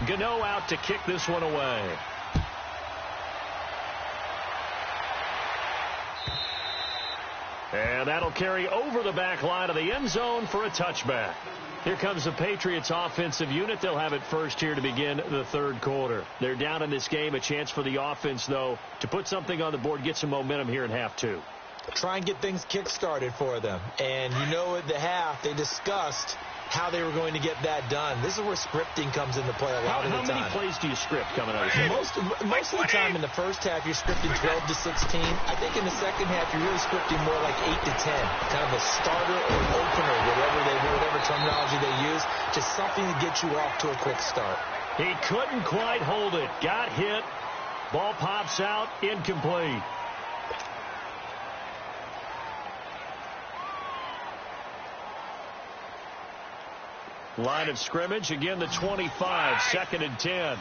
Gano out to kick this one away. And that'll carry over the back line of the end zone for a touchback. Here comes the Patriots offensive unit. They'll have it first here to begin the third quarter. They're down in this game. A chance for the offense, though, to put something on the board, get some momentum here in half two. Try and get things kick-started for them. And you know at the half they discussed how they were going to get that done. This is where scripting comes into play a lot of the time. How many plays do you script coming out of the Most of the time in the first half, you're scripting 12 to 16. I think in the second half, you're really scripting more like 8 to 10. Kind of a starter or opener, whatever terminology they use. Just something to get you off to a quick start. He couldn't quite hold it. Got hit. Ball pops out. Incomplete. Line of scrimmage, again the 25, 2nd and 10.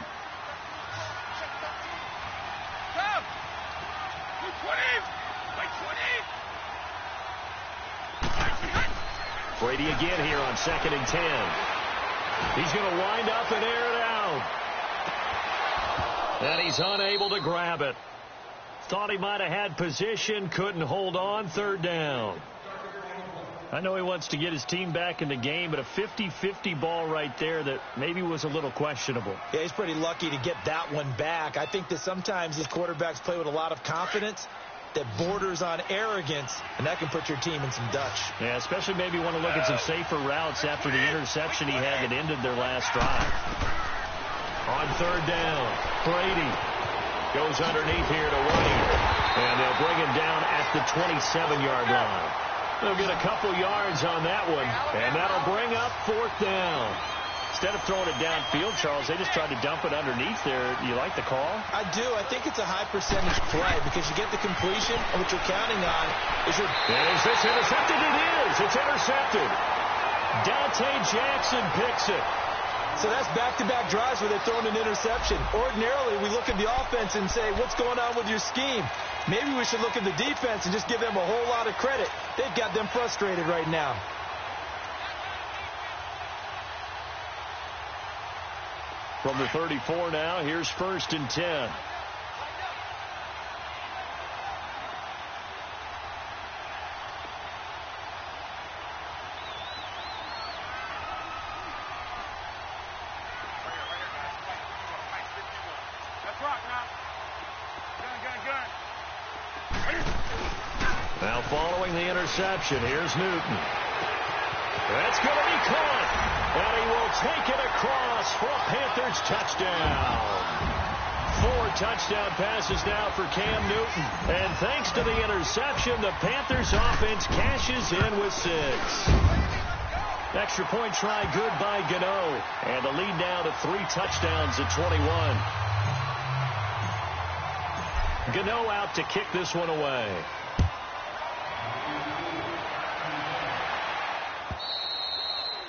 Brady again here on 2nd and 10. He's going to wind up and air it out. And he's unable to grab it. Thought he might have had position, couldn't hold on, 3rd down. I know he wants to get his team back in the game, but a 50-50 ball right there that maybe was a little questionable. Yeah, he's pretty lucky to get that one back. I think that sometimes these quarterbacks play with a lot of confidence that borders on arrogance, and that can put your team in some Dutch. Yeah, especially maybe want to look at some safer routes after the interception he had that ended their last drive. On 3rd down, Brady goes underneath here to Wayne, and they'll bring him down at the 27-yard line. They'll get a couple yards on that one, and that'll bring up 4th down. Instead of throwing it downfield, Charles, they just tried to dump it underneath there. Do you like the call? I do. I think it's a high-percentage play because you get the completion, and what you're counting on is your... Is this intercepted? It is. It's intercepted. Dante Jackson picks it. So that's back-to-back drives where they're throwing an interception. Ordinarily, we look at the offense and say, what's going on with your scheme? Maybe we should look at the defense and just give them a whole lot of credit. They've got them frustrated right now. From the 34 now, here's 1st and 10. Now following the interception, here's Newton. That's going to be caught, and he will take it across for a Panthers touchdown. 4 touchdown passes now for Cam Newton, and thanks to the interception, the Panthers offense cashes in with 6. Extra point try good by Gano, and the lead now to 3 touchdowns at 21. Gano out to kick this one away.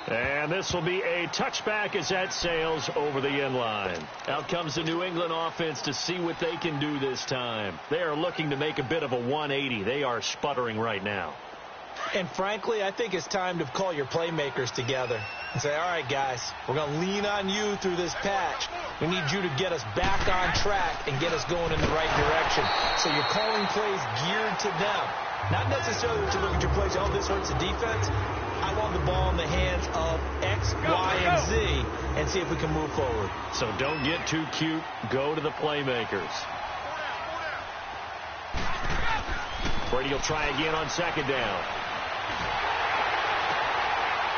And this will be a touchback as that sails over the end line. Out comes the New England offense to see what they can do this time. They are looking to make a bit of a 180. They are sputtering right now. And frankly, I think it's time to call your playmakers together and say, all right, guys, we're going to lean on you through this patch. We need you to get us back on track and get us going in the right direction. So you're calling plays geared to them. Not necessarily that you look at your plays, oh, this hurts the defense. I want the ball in the hands of X, Y, and Z and see if we can move forward. So don't get too cute. Go to the playmakers. Brady will try again on 2nd down.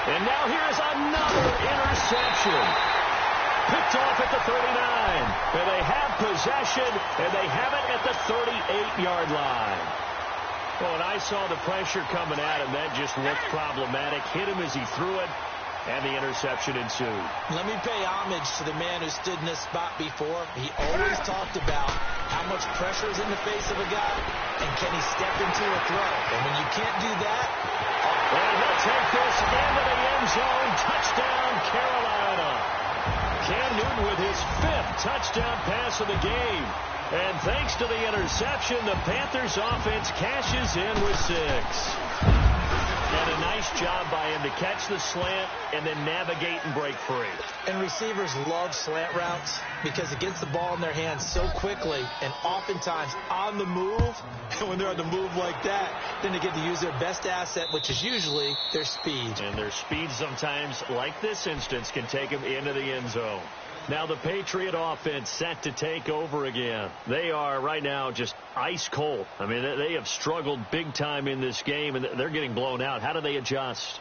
And now here's another interception. Picked off at the 39. And they have possession, and they have it at the 38-yard line. Oh, and I saw the pressure coming at him. That just looked problematic. Hit him as he threw it, and the interception ensued. Let me pay homage to the man who stood in this spot before. He always talked about how much pressure is in the face of a guy, and can he step into a throw. And when you can't do that... And he'll take this into the end zone. Touchdown, Carolina. Cam Newton with his 5th touchdown pass of the game. And thanks to the interception, the Panthers offense cashes in with 6. And a nice job by him to catch the slant and then navigate and break free. And receivers love slant routes because it gets the ball in their hands so quickly and oftentimes on the move. And when they're on the move like that, then they get to use their best asset, which is usually their speed. And their speed sometimes, like this instance, can take them into the end zone. Now the Patriot offense set to take over again. They are right now just ice cold. I mean, they have struggled big time in this game, and they're getting blown out. How do they adjust?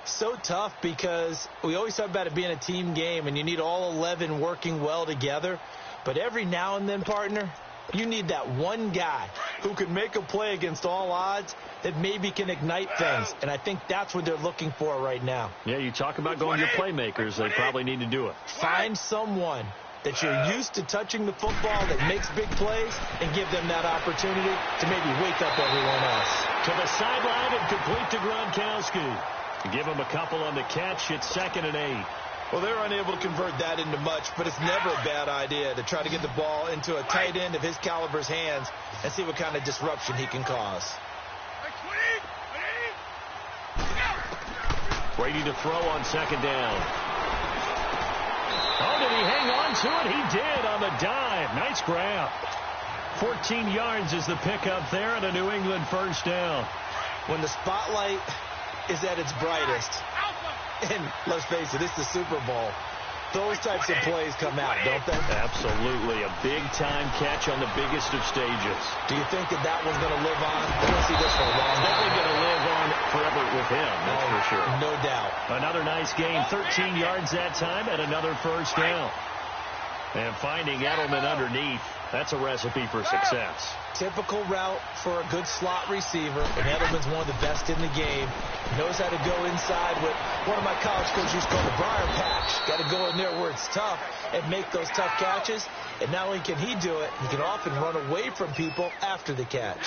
So tough because we always talk about it being a team game, and you need all 11 working well together. But every now and then, partner, you need that one guy who can make a play against all odds that maybe can ignite things. And I think that's what they're looking for right now. Yeah, you talk about going to your playmakers. They probably need to do it. Find someone that you're used to touching the football that makes big plays and give them that opportunity to maybe wake up everyone else. To the sideline and complete to Gronkowski. Give him a couple on the catch. It's 2nd and 8. Well, they're unable to convert that into much, but it's never a bad idea to try to get the ball into a tight end of his caliber's hands and see what kind of disruption he can cause. Brady to throw on 2nd down. Oh, did he hang on to it? He did on the dive. Nice grab. 14 yards is the pickup there and a New England 1st down. When the spotlight is at its brightest, and let's face it, it's the Super Bowl, those types of plays come out, don't they? Absolutely. A big-time catch on the biggest of stages. Do you think that one's going to live on? We're going to see this for a long time. Definitely going to live on forever with him, that's for sure. No doubt. Another nice gain, 13 yards that time, and another 1st down. And finding Edelman underneath, that's a recipe for success. Typical route for a good slot receiver, and Edelman's one of the best in the game. Knows how to go inside with one of my college coaches used to call the briar patch. Got to go in there where it's tough and make those tough catches. And not only can he do it, he can often run away from people after the catch.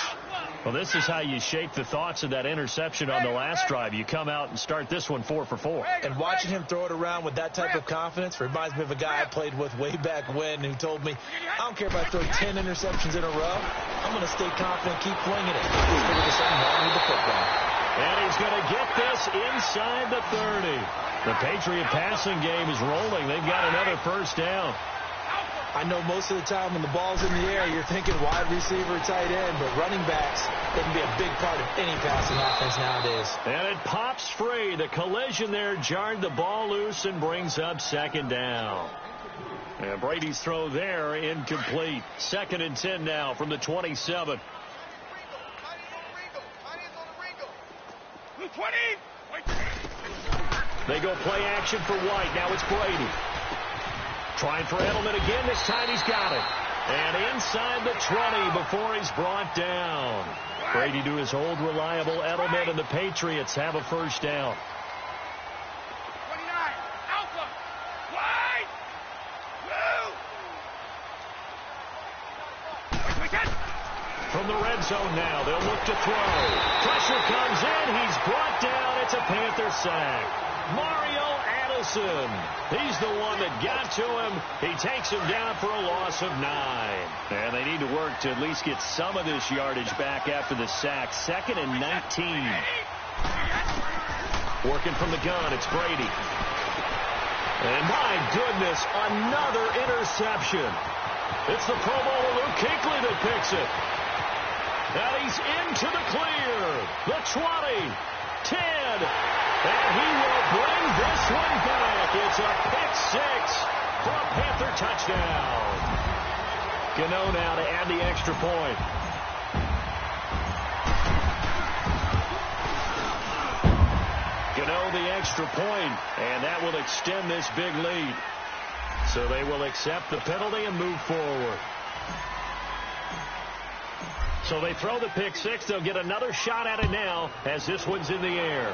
Well, this is how you shape the thoughts of that interception on the last drive. You come out and start this one 4 for 4. And watching him throw it around with that type of confidence reminds me of a guy I played with way back when who told me, I don't care if I throw 10 interceptions in a row. I'm going to stay confident, keep flinging it. He's figured there's something wrong with the football. And he's going to get this inside the 30. The Patriot passing game is rolling. They've got another 1st down. I know most of the time when the ball's in the air, you're thinking wide receiver, tight end, but running backs can be a big part of any passing offense nowadays. And it pops free. The collision there jarred the ball loose and brings up 2nd down. And Brady's throw there incomplete. 2nd and 10 now from the 27. They go play action for White. Now it's Brady. Trying for Edelman again. This time he's got it. And inside the 20 before he's brought down. Brady to his old reliable Edelman, and the Patriots have a 1st down. 29. Alpha. Wide. Move. From the red zone now, they'll look to throw. Pressure comes in. He's brought down. It's a Panther sack. Mario Addison. He's the one that got to him. He takes him down for a loss of 9. And they need to work to at least get some of this yardage back after the sack. 2nd and 19. Working from the gun, it's Brady. And my goodness, another interception. It's the Pro Bowler Luke Kuechly that picks it. And he's into the clear. The 20, 10, and he will bring this one back. It's a pick 6 for a Panther touchdown. Gano now to add the extra point. Gano the extra point, and that will extend this big lead. So they will accept the penalty and move forward. So they throw the pick 6. They'll get another shot at it now as this one's in the air.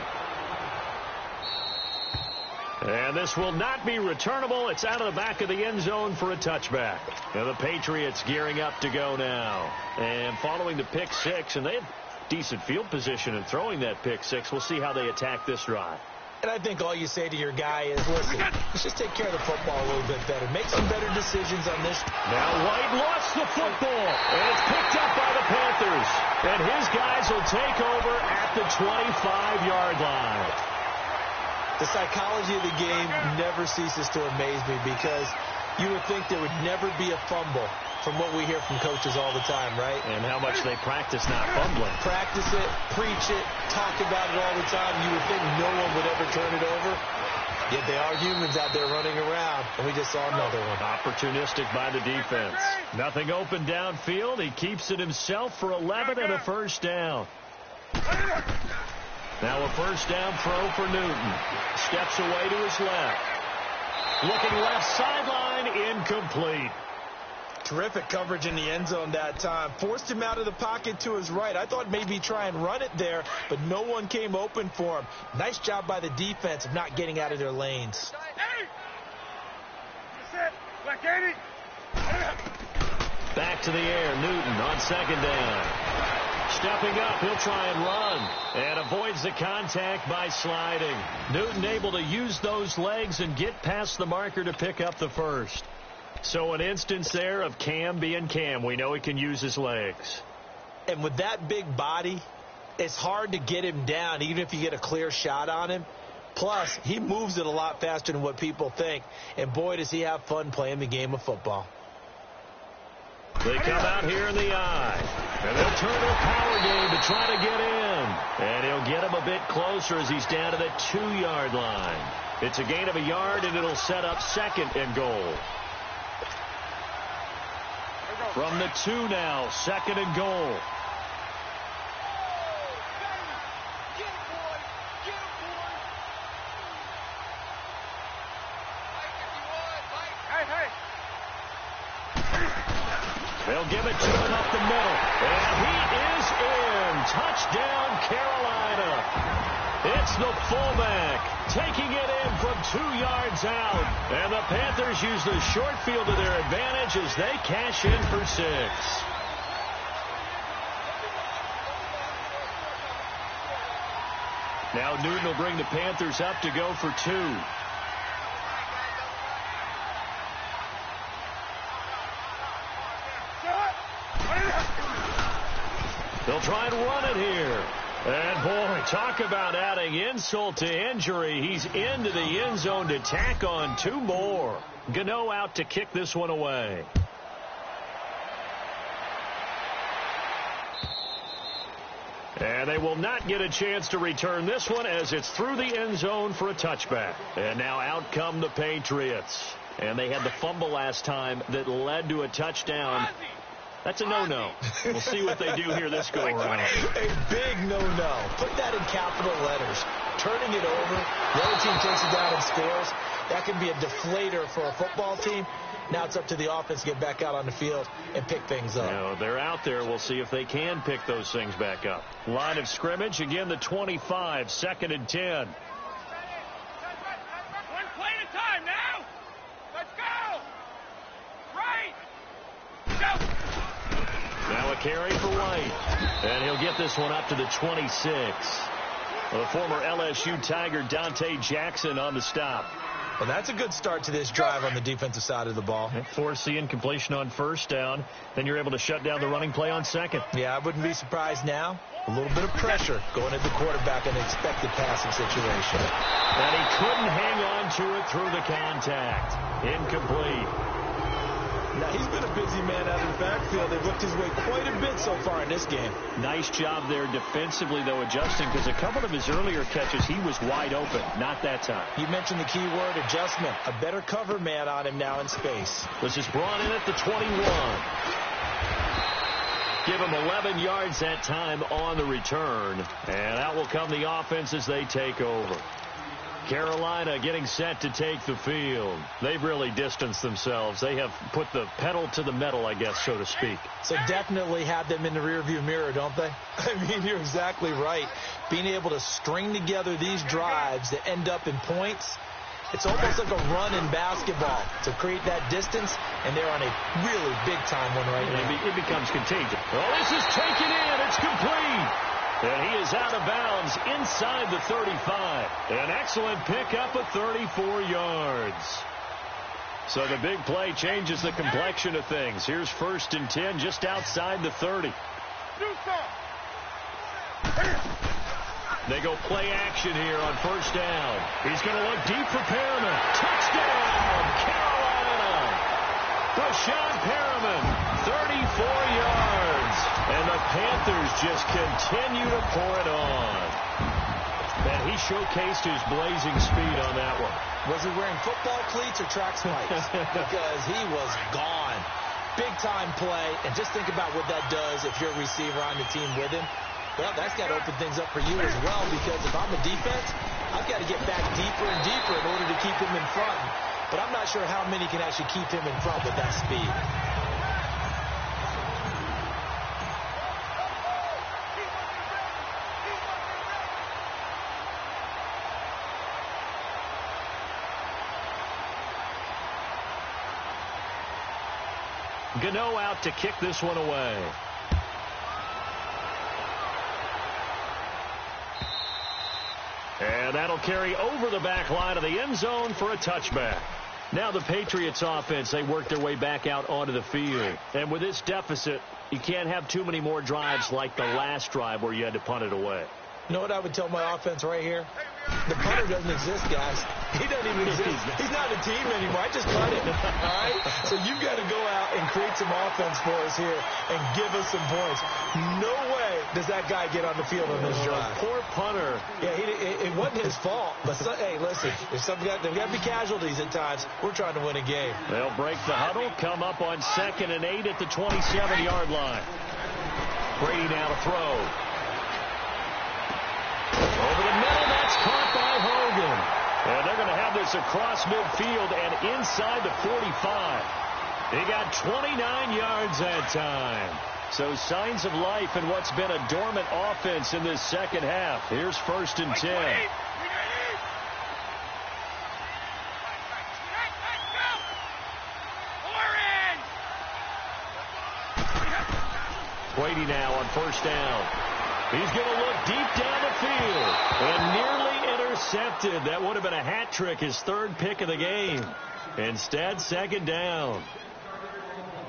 And this will not be returnable. It's out of the back of the end zone for a touchback. Now the Patriots gearing up to go now. And following the pick 6, and they have decent field position in throwing that pick 6. We'll see how they attack this drive. And I think all you say to your guy is, listen, let's just take care of the football a little bit better. Make some better decisions on this. Now White lost the football, and it's picked up by the Panthers. And his guys will take over at the 25-yard line. The psychology of the game never ceases to amaze me because you would think there would never be a fumble from what we hear from coaches all the time, right? And how much they practice not fumbling. Practice it, preach it, talk about it all the time. You would think no one would ever turn it over. Yet they are humans out there running around, and we just saw another one. Opportunistic by the defense. Nothing open downfield. He keeps it himself for 11 and a first down. Now a first down throw for Newton. Steps away to his left. Looking left sideline, incomplete. Terrific coverage in the end zone that time. Forced him out of the pocket to his right. I thought maybe try and run it there, but no one came open for him. Nice job by the defense of not getting out of their lanes. Back to the air, Newton on second down. Stepping up, he'll try and run. And avoids the contact by sliding. Newton able to use those legs and get past the marker to pick up the first. So an instance there of Cam being Cam. We know he can use his legs. And with that big body, it's hard to get him down, even if you get a clear shot on him. Plus, he moves it a lot faster than what people think. And boy, does he have fun playing the game of football. They come out here in the eye. And they'll turn their power game to try to get in. And he'll get him a bit closer as he's down to the 2-yard line. It's a gain of a yard, and it'll set up second and goal. From the 2 now, second and goal. They'll give it to him up the middle. And he is in. Touchdown, Carolina. It's the fullback taking it in from 2 yards out. And the Panthers use the short field to their advantage as they cash in for 6. Now Newton will bring the Panthers up to go for 2. They'll try and run it here. And, boy, talk about adding insult to injury. He's into the end zone to tack on 2 more. Gano out to kick this one away. And they will not get a chance to return this one as it's through the end zone for a touchback. And now out come the Patriots. And they had the fumble last time that led to a touchdown. That's a no-no. We'll see what they do here this go-around. A big no-no. Put that in capital letters. Turning it over, the other team takes it down and scores. That can be a deflator for a football team. Now it's up to the offense to get back out on the field and pick things up. Now, they're out there. We'll see if they can pick those things back up. Line of scrimmage, again, the 25, second and 10. One play at a time now. Let's go. Right. Go. Now a carry for White. And he'll get this one up to the 26. The former LSU Tiger Dante Jackson on the stop. Well, that's a good start to this drive on the defensive side of the ball. Force the incompletion on first down. Then you're able to shut down the running play on second. Yeah, I wouldn't be surprised now. A little bit of pressure going at the quarterback in an expected passing situation. And he couldn't hang on to it through the contact. Incomplete. Now, he's been a busy man out in the backfield. They've looked his way quite a bit so far in this game. Nice job there defensively, though, adjusting, because a couple of his earlier catches, he was wide open. Not that time. You mentioned the key word, adjustment. A better cover man on him now in space. This is brought in at the 21. Give him 11 yards that time on the return. And out will come the offense as they take over. Carolina getting set to take the field. They've really distanced themselves. They have put the pedal to the metal, I guess, so to speak. So definitely have them in the rearview mirror, don't they? I mean, you're exactly right. Being able to string together these drives that end up in points, it's almost like a run in basketball to create that distance, and they're on a really big-time one right now. It becomes contagious. Oh, this is taken in. It's complete. And he is out of bounds inside the 35. An excellent pickup of 34 yards. So the big play changes the complexion of things. Here's 1st and 10 just outside the 30. They go play action here on first down. He's going to look deep for Perriman. Touchdown, Carolina. Brashad Perriman, 34 yards. And the Panthers just continue to pour it on. And he showcased his blazing speed on that one. Was he wearing football cleats or track spikes? Because he was gone. Big-time play. And just think about what that does if you're a receiver on the team with him. Well, that's got to open things up for you as well, because if I'm a defense, I've got to get back deeper and deeper in order to keep him in front. But I'm not sure how many can actually keep him in front with that speed. Gano out to kick this one away. And that'll carry over the back line of the end zone for a touchback. Now the Patriots offense, they work their way back out onto the field. And with this deficit, you can't have too many more drives like the last drive where you had to punt it away. You know what I would tell my offense right here? The punter doesn't exist, guys. He doesn't even exist. He's not a team anymore. I just cut it. All right? So you've got to go out and create some offense for us here and give us some points. No way does that guy get on the field on this drive. Poor punter. Yeah, it wasn't his fault. But, hey, listen, there's got to be casualties at times. We're trying to win a game. They'll break the huddle, come up on 2nd and 8 at the 27-yard line. Brady now to throw. Over the middle, that's caught by Hogan. And they're going to have this across midfield and inside the 45. They got 29 yards that time. So signs of life in what's been a dormant offense in this second half. Here's 1st and 10. Brady now on 1st down. He's going to look deep down the field and nearly intercepted. That would have been a hat trick, his 3rd pick of the game. Instead, 2nd down.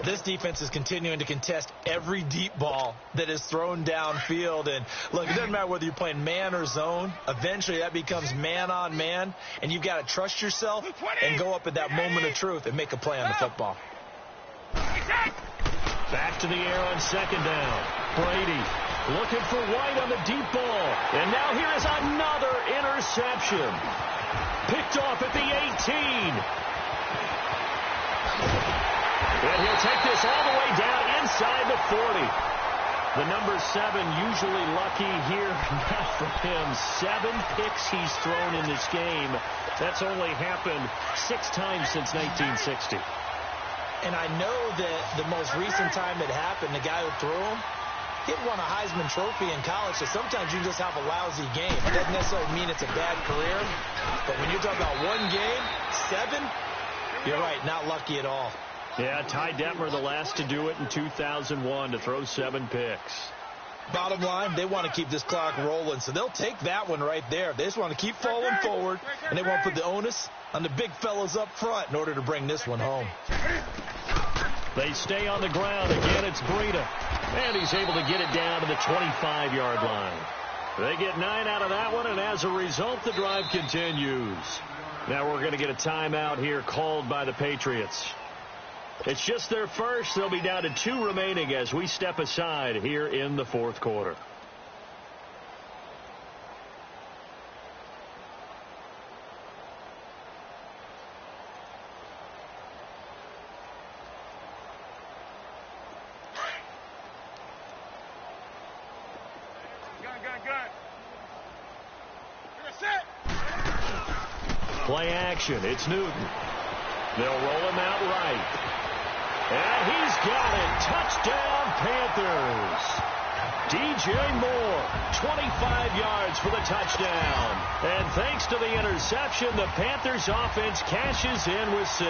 This defense is continuing to contest every deep ball that is thrown downfield. And, look, it doesn't matter whether you're playing man or zone. Eventually, that becomes man on man, and you've got to trust yourself and go up at that moment of truth and make a play on the football. Back to the air on 2nd down. Brady looking for White on the deep ball. And now here is another interception. Picked off at the 18. And he'll take this all the way down inside the 40. The number 7 usually lucky here. Not for him. 7 picks he's thrown in this game. That's only happened 6 times since 1960. And I know that the most recent time it happened, the guy who threw him, he won a Heisman Trophy in college, so sometimes you just have a lousy game. It doesn't necessarily mean it's a bad career, but when you're talking about one game, 7, you're right, not lucky at all. Yeah, Ty Detmer, the last to do it in 2001, to throw 7 picks. Bottom line, they want to keep this clock rolling, so they'll take that one right there. They just want to keep falling forward, and they want to put the onus on the big fellas up front in order to bring this one home. They stay on the ground. Again, it's Breida. And he's able to get it down to the 25-yard line. They get 9 out of that one, and as a result, the drive continues. Now we're going to get a timeout here called by the Patriots. It's just their first. They'll be down to 2 remaining as we step aside here in the 4th quarter. Play action. It's Newton. They'll roll him out right. And he's got it. Touchdown, Panthers. DJ Moore, 25 yards for the touchdown. And thanks to the interception, the Panthers offense cashes in with 6.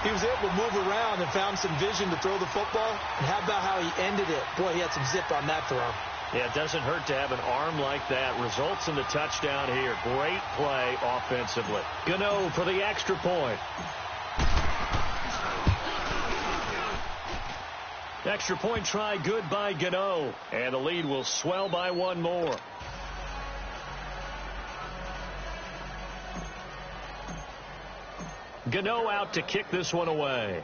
He was able to move around and found some vision to throw the football. And how about how he ended it? Boy, he had some zip on that throw. Yeah, it doesn't hurt to have an arm like that. Results in the touchdown here. Great play offensively. Gano for the extra point. Extra point try good by Gano. And the lead will swell by 1 more. Gano out to kick this one away.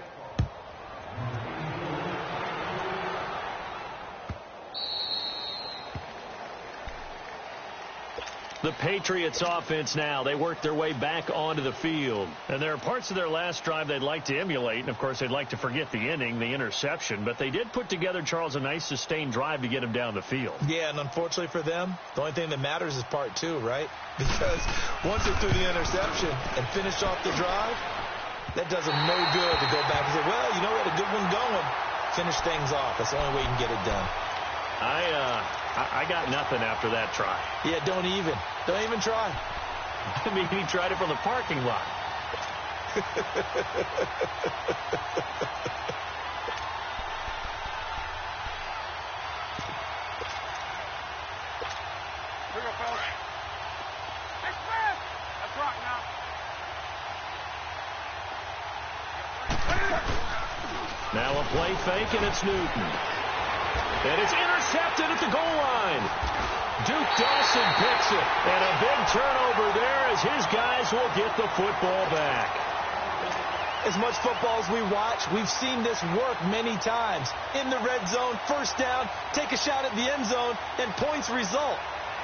The Patriots offense now. They work their way back onto the field. And there are parts of their last drive they'd like to emulate. And, of course, they'd like to forget the inning, the interception. But they did put together, Charles, a nice sustained drive to get him down the field. Yeah, and unfortunately for them, the only thing that matters is part two, right? Because once they threw the interception and finished off the drive, that does them no good to go back and say, well, you know, we had a good one going. Finish things off. That's the only way you can get it done. I got nothing after that try. Yeah, don't even try. I mean, he tried it from the parking lot. Here we go, fellas. Express! That's rock now. Now a play fake, and it's Newton. And it's intercepted at the goal line. Duke Dawson picks it. And a big turnover there as his guys will get the football back. As much football as we watch, we've seen this work many times. In the red zone, first down, take a shot at the end zone, and points result.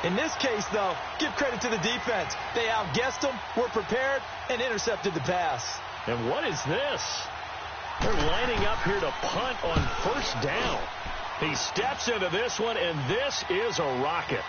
In this case, though, give credit to the defense. They outguessed them, were prepared, and intercepted the pass. And what is this? They're lining up here to punt on first down. He steps into this one, and this is a rocket.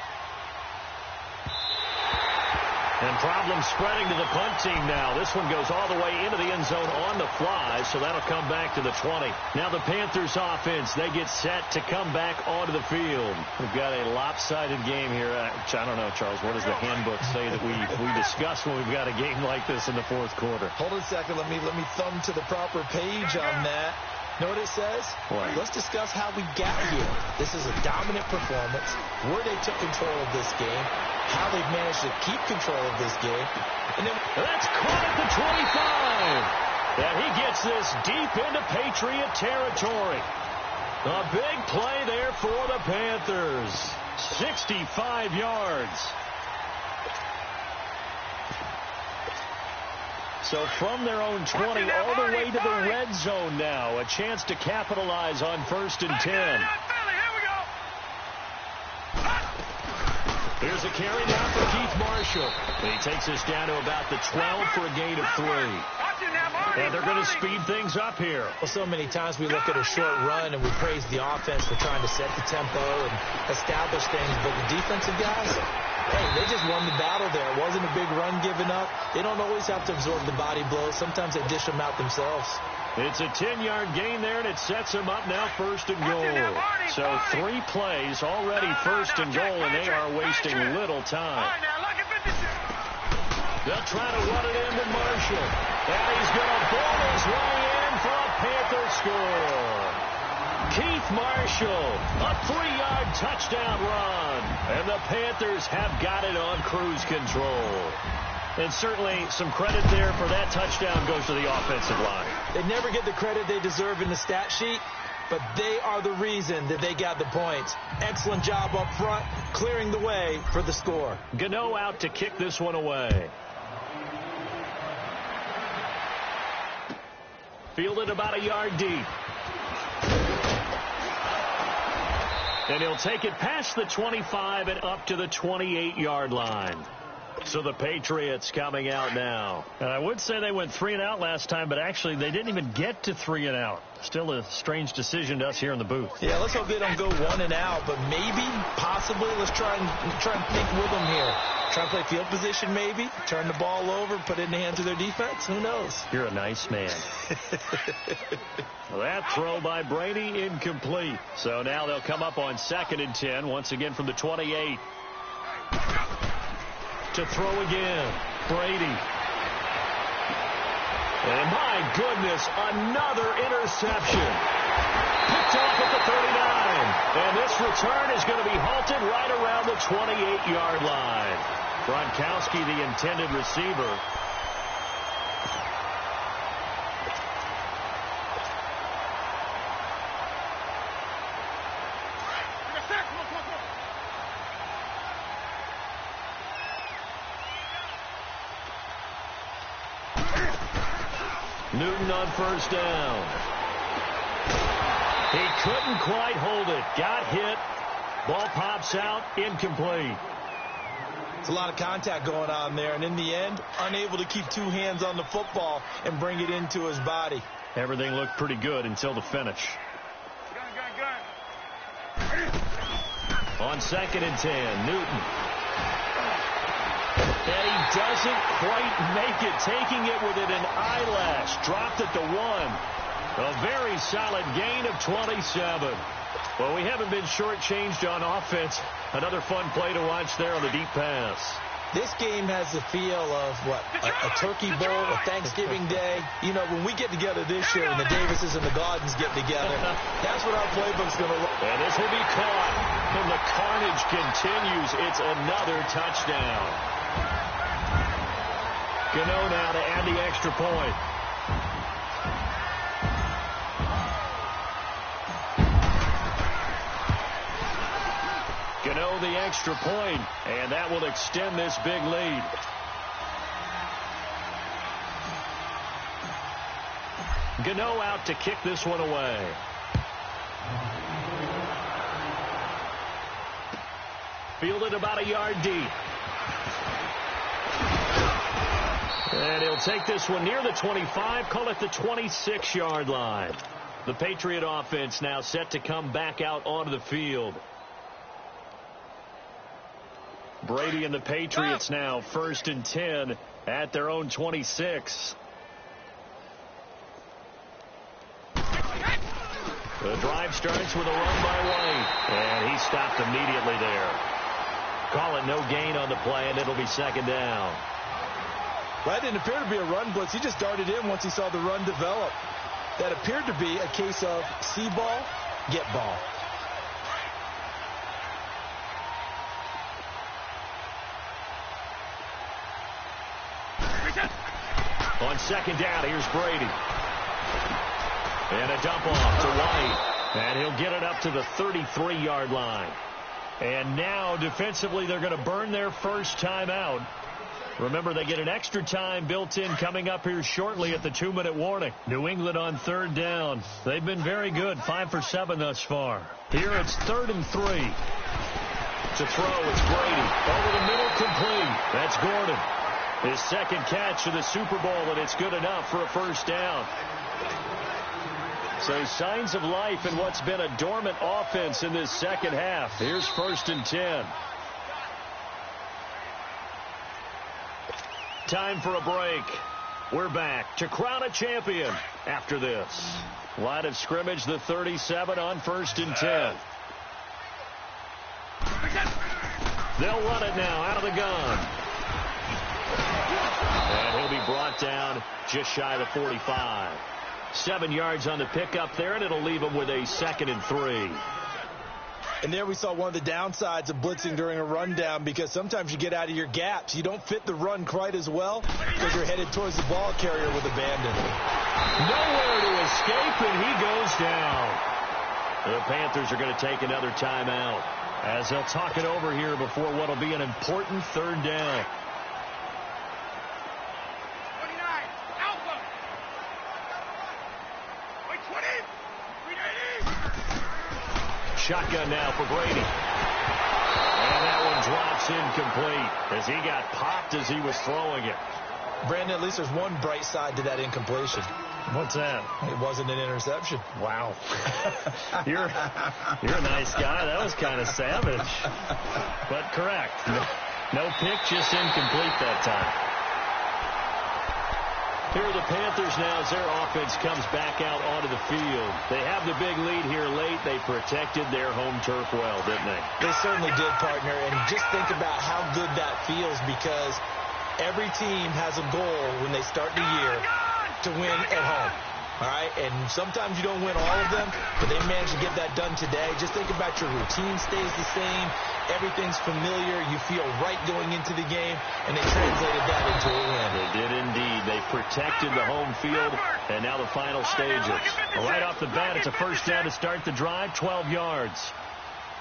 And problems spreading to the punt team now. This one goes all the way into the end zone on the fly, so that'll come back to the 20. Now the Panthers offense, they get set to come back onto the field. We've got a lopsided game here. I don't know, Charles, what does the handbook say that we discuss when we've got a game like this in the fourth quarter? Hold on a second. Let me thumb to the proper page on that. Know what it says? What? Let's discuss how we got here. This is a dominant performance, where they took control of this game, how they've managed to keep control of this game. And then that's caught at the 25. And he gets this deep into Patriot territory. A big play there for the Panthers. 65 yards. So from their own 20 all the way to the red zone now. A chance to capitalize on 1st and 10. Here's a carry now for Keith Marshall. And he takes us down to about the 12 for a gain of 3. And they're going to speed things up here. Well, so many times we look at a short run and we praise the offense for trying to set the tempo and establish things. But the defensive guys, hey, they just won the battle there. It wasn't a big run given up. They don't always have to absorb the body blows. Sometimes they dish them out themselves. It's a 10-yard gain there, and it sets them up now 1st and goal. So 3 plays already 1st and goal, and they are wasting little time. They'll try to run it into Marshall. And he's going to ball his way in for a Panther score. Keith Marshall, a 3-yard touchdown run. And the Panthers have got it on cruise control. And certainly some credit there for that touchdown goes to the offensive line. They never get the credit they deserve in the stat sheet, but they are the reason that they got the points. Excellent job up front, clearing the way for the score. Gano out to kick this one away. Fielded about a yard deep. And he'll take it past the 25 and up to the 28-yard line. So the Patriots coming out now. And I would say they went 3 and out last time, but actually they didn't even get to 3 and out. Still a strange decision to us here in the booth. Yeah, let's hope they don't go 1 and out, but maybe, possibly, let's try and think with them here. Try and play field position maybe, turn the ball over, put it in the hands of their defense. Who knows? You're a nice man. That throw by Brady incomplete. So now they'll come up on 2nd and 10, once again from the 28. To throw again, Brady. And my goodness, another interception. Picked off at the 39. And this return is going to be halted right around the 28-yard line. Gronkowski, the intended receiver. Newton on first down. He couldn't quite hold it. Got hit. Ball pops out. Incomplete. It's a lot of contact going on there, and in the end, unable to keep two hands on the football and bring it into his body. Everything looked pretty good until the finish. On 2nd and 10, Newton. And he doesn't quite make it, taking it within an eyelash. Dropped it to 1. A very solid gain of 27. Well, we haven't been shortchanged on offense. Another fun play to watch there on the deep pass. This game has the feel of, what, a turkey bowl, a Thanksgiving day. You know, when we get together this year and the Davises and the Gordons get together, that's what our playbook's going to look like. And this will be caught. And the carnage continues. It's another touchdown. Gano now to add the extra point. Gano the extra point, and that will extend this big lead. Gano out to kick this one away. Fielded about a yard deep. And he'll take this one near the 25, call it the 26-yard line. The Patriot offense now set to come back out onto the field. Brady and the Patriots now 1st and 10 at their own 26. The drive starts with a run by White, and he stopped immediately there. Call it no gain on the play, and it'll be 2nd down. That didn't appear to be a run blitz. He just darted in once he saw the run develop. That appeared to be a case of see ball, get ball. On 2nd down, here's Brady. And a dump off to White. And he'll get it up to the 33-yard line. And now, defensively, they're going to burn their first time out. Remember, they get an extra time built in coming up here shortly at the 2-minute warning. New England on 3rd down. They've been very good, 5 for 7 thus far. Here it's 3rd and 3. To throw, it's Brady. Over the middle, complete. That's Gordon. His 2nd catch of the Super Bowl, and it's good enough for a first down. So signs of life in what's been a dormant offense in this second half. Here's 1st and 10. Time for a break. We're back to crown a champion after this. Line of scrimmage, the 37 on 1st and 10. They'll run it now out of the gun. And he'll be brought down just shy of the 45. 7 yards on the pickup there, and it'll leave him with a 2nd and 3. And there we saw one of the downsides of blitzing during a rundown, because sometimes you get out of your gaps. You don't fit the run quite as well because you're headed towards the ball carrier with abandon. Nowhere to escape, and he goes down. The Panthers are going to take another timeout as they'll talk it over here before what will be an important 3rd down. Shotgun now for Brady. And that one drops incomplete as he got popped as he was throwing it. Brandon, at least there's one bright side to that incompletion. What's that? It wasn't an interception. Wow. You're a nice guy. That was kind of savage. But correct. No pick, just incomplete that time. Here are the Panthers now as their offense comes back out onto the field. They have the big lead here late. They protected their home turf well, didn't they? They certainly did, partner. And just think about how good that feels, because every team has a goal when they start the year to win at home. All right, and sometimes you don't win all of them, but they managed to get that done today. Just think about your routine stays the same. Everything's familiar. You feel right going into the game, and they translated that into a win. They did indeed. They protected the home field, and now the final stages. Right off the bat, it's a first down to start the drive, 12 yards.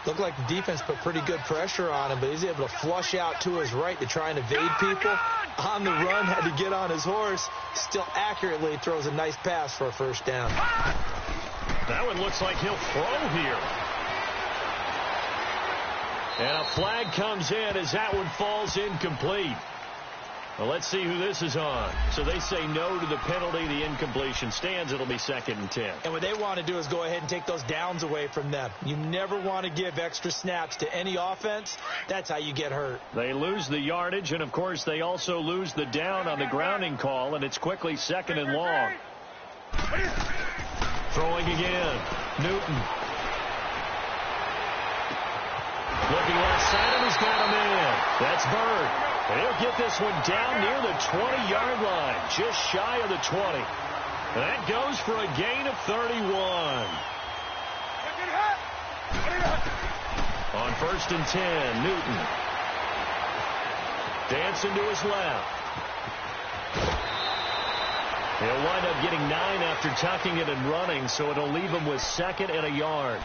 Looked like the defense put pretty good pressure on him, but he's able to flush out to his right to try and evade people. On the run, had to get on his horse. Still accurately throws a nice pass for a first down. That one looks like he'll throw here. And a flag comes in as that one falls incomplete. Well, let's see who this is on. So they say no to the penalty. The incompletion stands. It'll be 2nd and 10. And what they want to do is go ahead and take those downs away from them. You never want to give extra snaps to any offense. That's how you get hurt. They lose the yardage, and, of course, they also lose the down on the grounding call, and it's quickly 2nd and long. Throwing again. Newton. Looking left side, and he's got him in. That's Bird. And he'll get this one down near the 20-yard line, just shy of the 20. That goes for a gain of 31. On 1st and 10, Newton. Dancing to his left. He'll wind up getting 9 after tucking it and running, so it'll leave him with 2nd and a yard.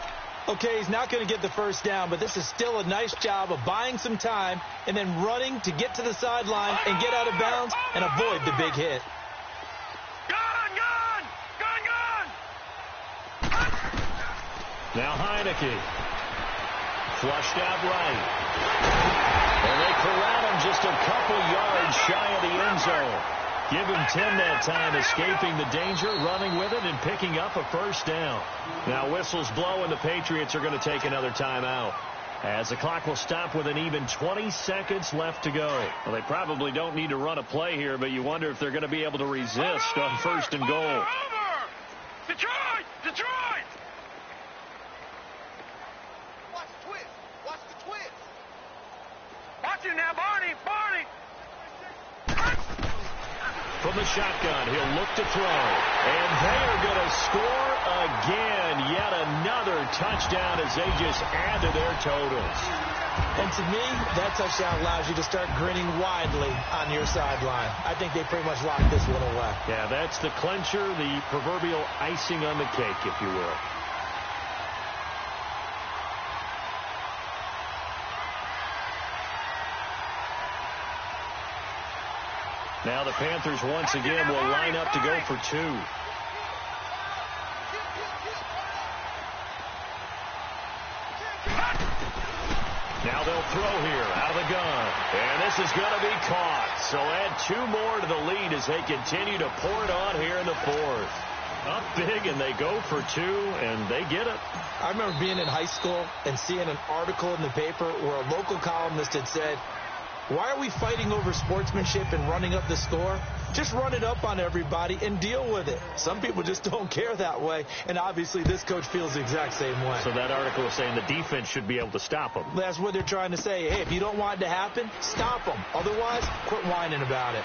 Okay, he's not going to get the first down, but this is still a nice job of buying some time and then running to get to the sideline and get out of bounds and avoid the big hit. Gone! Now Heineke. Flushed out right. And they corral him just a couple yards shy of the end zone. Give him 10 that time, escaping the danger, running with it, and picking up a first down. Now whistles blow, and the Patriots are going to take another timeout, as the clock will stop with an even 20 seconds left to go. Well, they probably don't need to run a play here, but you wonder if they're going to be able to resist on 1st and goal. Over! Detroit! Watch the twist! Watch it now, Barney! From the shotgun, he'll look to throw. And they are going to score again. Yet another touchdown as they just add to their totals. And to me, that touchdown allows you to start grinning widely on your sideline. I think they pretty much locked this one away. Yeah, that's the clincher, the proverbial icing on the cake, if you will. Now the Panthers once again will line up to go for 2. Now they'll throw here out of the gun. And this is going to be caught. So add 2 more to the lead as they continue to pour it on here in the 4th. Up big, and they go for 2, and they get it. I remember being in high school and seeing an article in the paper where a local columnist had said, "Why are we fighting over sportsmanship and running up the score? Just run it up on everybody and deal with it." Some people just don't care that way, and obviously this coach feels the exact same way. So that article is saying the defense should be able to stop them. That's what they're trying to say. Hey, if you don't want it to happen, stop them. Otherwise, quit whining about it.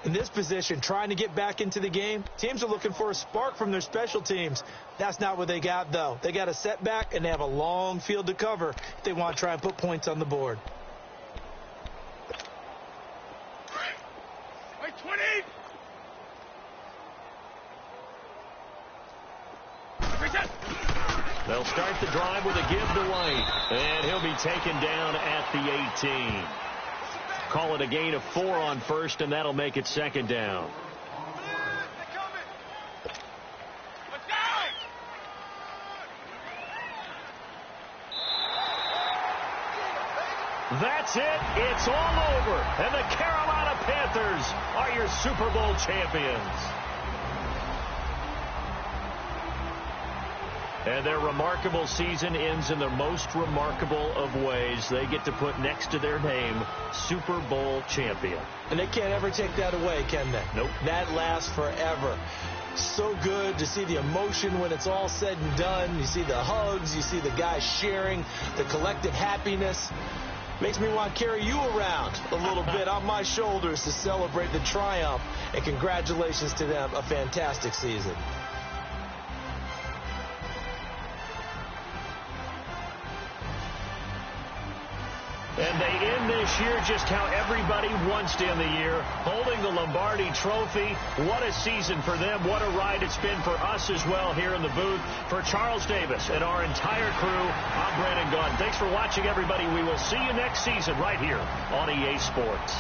In this position, trying to get back into the game, teams are looking for a spark from their special teams. That's not what they got, though. They got a setback, and they have a long field to cover if they want to try and put points on the board. 20! They'll start the drive with a give to White, and he'll be taken down at the 18. Call it a gain of 4 on 1st, and that'll make it 2nd down. That's it. It's all over. And the Carolina Panthers are your Super Bowl champions. And their remarkable season ends in the most remarkable of ways. They get to put next to their name, Super Bowl champion. And they can't ever take that away, can they? Nope. That lasts forever. So good to see the emotion when it's all said and done. You see the hugs. You see the guys sharing, the collective happiness. Makes me want to carry you around a little bit on my shoulders to celebrate the triumph. And congratulations to them. A fantastic season. And they end this year just how everybody wants to end the year, holding the Lombardi Trophy. What a season for them. What a ride it's been for us as well here in the booth. For Charles Davis and our entire crew, I'm Brandon Gaudin. Thanks for watching, everybody. We will see you next season right here on EA Sports.